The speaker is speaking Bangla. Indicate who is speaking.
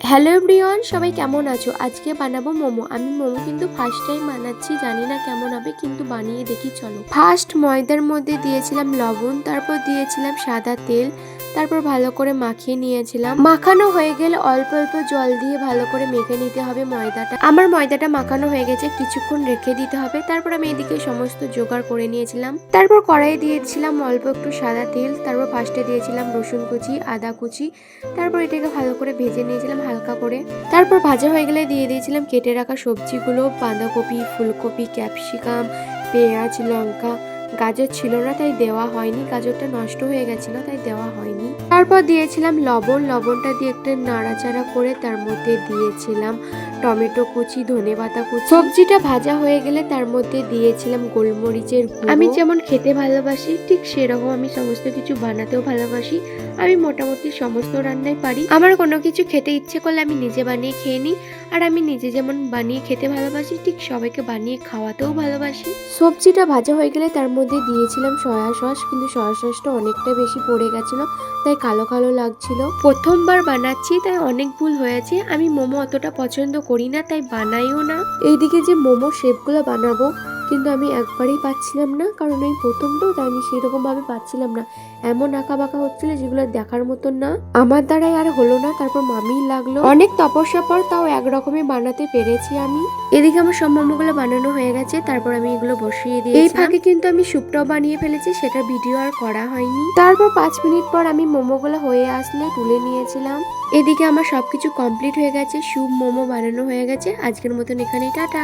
Speaker 1: হ্যালো এভরিওয়ান, সবাই কেমন আছো? আজকে বানাবো মোমো। আমি মোমো কিন্তু ফার্স্ট টাইম বানাচ্ছি, জানি না কেমন হবে, কিন্তু বানিয়ে দেখি চলো। ফার্স্ট ময়দার মধ্যে দিয়েছিলাম লবণ, তারপর দিয়েছিলাম সাদা তেল, তারপর ভালো করে মাখিয়ে নিয়েছিলাম। মাখানো হয়ে গেলে অল্প অল্প জল দিয়ে ভালো করে মেখে নিতে হবে ময়দাটা। আমার ময়দাটা মাখানো হয়ে গেছে, কিছুক্ষণ রেখে দিতে হবে। তারপর আমি এদিকে সমস্ত জোগাড় করে নিয়েছিলাম। তারপর কড়াইয়ে দিয়েছিলাম অল্প একটু সাদা তেল, তারপর ফার্স্টে দিয়েছিলাম রসুন কুচি, আদা কুচি, তারপর এটাকে ভালো করে ভেজে নিয়েছিলাম হালকা করে। তারপর ভাজা হয়ে গেলে দিয়ে দিয়েছিলাম কেটে রাখা সবজিগুলো, বাঁধাকপি, ফুলকপি, ক্যাপসিকাম, পেঁয়াজ, লঙ্কা। গাজর ছিল না তাই দেওয়া হয়নি, গাজরটা নষ্ট হয়ে গেছিল তাই দেওয়া হয়নি। তারপর দিয়েছিলাম লবণ, লবণটা দিয়ে একটু নাড়াচাড়া করে তার মধ্যে দিয়েছিলাম টমেটো কুচি, ধনেপাতা কুচি। সবজিটা ভাজা হয়ে গেলে তার মধ্যে দিয়েছিলাম গোলমরিচের গুঁড়ো। আমি যেমন খেতে ভালোবাসি ঠিক সেরকম আমি সমস্ত কিছু বানাতেও ভালোবাসি। আমি মোটামুটি সমস্ত রান্নাই পারি। আমার কোনো কিছু খেতে ইচ্ছে করলে আমি নিজে বানিয়ে খেয়ে নিই। আর আমি নিজে যেমন বানিয়ে খেতে ভালোবাসি ঠিক সবাইকে বানিয়ে খাওয়াতেও ভালোবাসি। সবজিটা ভাজা হয়ে গেলে তার মধ্যে দিয়েছিলাম সয়া সস, কিন্তু সয়া সসটা অনেকটা বেশি পড়ে গেছিলো তাই কালো কালো লাগছিল। প্রথমবার বানাচ্ছি তাই অনেক ভুল হয়েছে। আমি মোমো অতটা পছন্দ করি না তাই বানাইও না। এইদিকে যে মোমো শেপগুলো বানাবো কিন্তু আমি একবারেই পাচ্ছিলাম না, কারণ এই প্রথম তো তাই আমি সেরকম ভাবে পাচ্ছিলাম না। এমন আঁকা বাঁকা হচ্ছিল যেগুলো দেখার মতন না। আমার দ্বারাই আর হলো না, তারপর মামি লাগলো। অনেক তপস্যার পর তাও একরকমই বানাতে পেরেছি আমি। এদিকে আমার সব মোমোগুলো বানানো হয়ে গেছে, তারপর আমি এগুলো বসিয়ে দিই। এই ফাঁকে কিন্তু আমি স্যুপটাও বানিয়ে ফেলেছি, সেটা ভিডিও আর করা হয়নি। তারপর 5 মিনিট পর আমি মোমোগুলো হয়ে আসলে তুলে নিয়েছিলাম। এদিকে আমার সবকিছু কমপ্লিট হয়ে গেছে, স্যুপ মোমো বানানো হয়ে গেছে। আজকের মতন এখানেই টাটা।